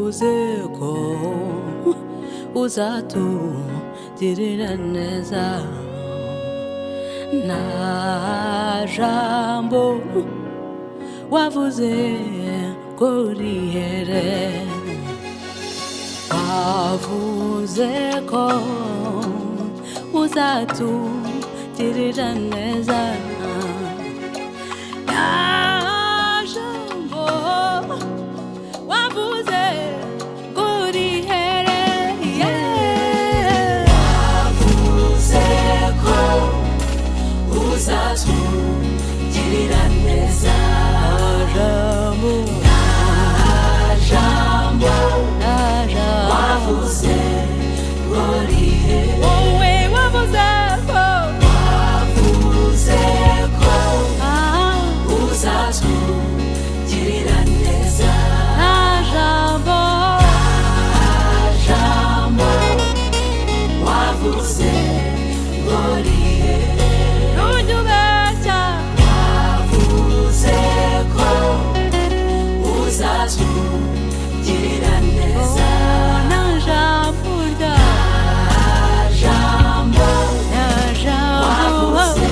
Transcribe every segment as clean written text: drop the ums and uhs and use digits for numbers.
wavuze ko uzatugirira neza, nta jambo wavuze ko rihere. Wavuze ko uzatugirira neza, nta jambo wavuze ko rihere. Wavuze ko uzatugirira neza, wavuze ko rihere. Wowe wavuze ko uzatugirira neza, nta jambo wavuze ko rihere. ntujya ubeshya. Wavuze ko uzatugirira neza, nta jambo wavuze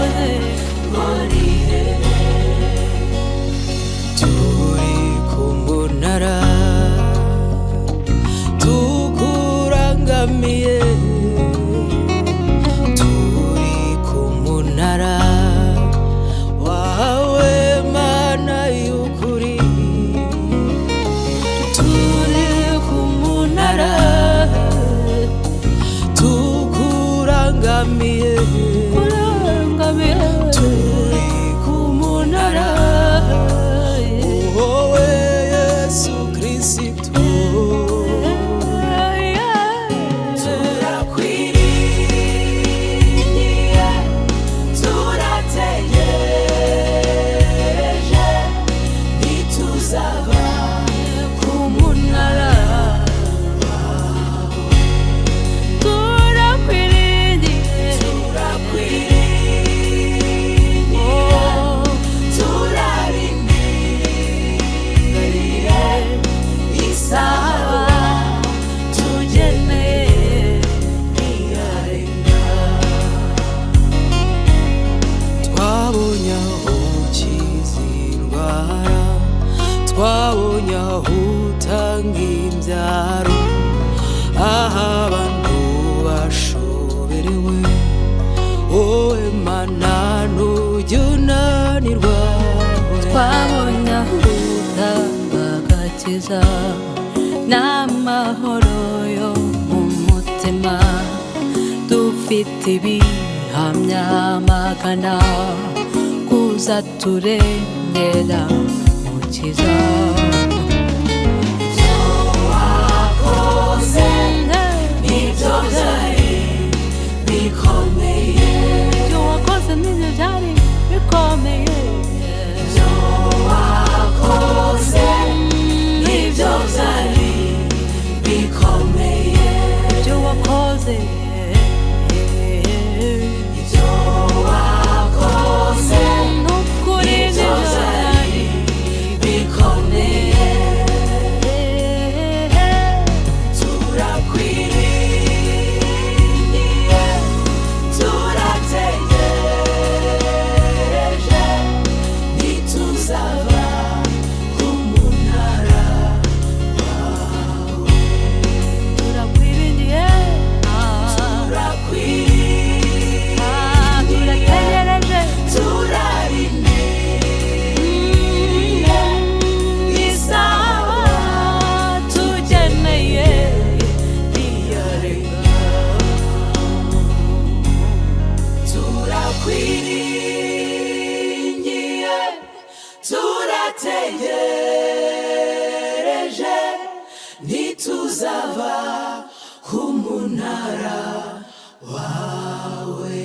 ko rihere. turi ku munara tukurangamiye, turi ku munara wawe Mana y'ukuri, turi ku munara tukurangamiye, turi ku munara wowe Yesu Kristo. Turakwiriye, turategereje, ntituzava ku munara. turakwiriye, Turarindiriye isaha tugeneye ntiyarenga. Twabonye aho ukiza indwara, twabonye aho utanga imbyaro, aho abantu bashoberewe, wowe Mana ntujya unanirwa. twabonye aho utanga agakiza n'amahoro yo mu mutima, dufite ibihamya magana kuza turengera mukiza. Ibyo wakoze nibyo byari bikomeye, ibyo wakoze nibyo byari bikomeye. ibyo wakoze nibyo byari bikomeye, ibyo wakoze ibyo wakoze n'ukuri nibyo nibyo byari bikomeye. Turakwiriye, turategereje, ntituzava ku munara wawe. turakwiriye, turategereje, Turarindiriye isaha tugeneye ntiyarenga. Turakwiriye, turategereje, ntituzava ku munara wawe.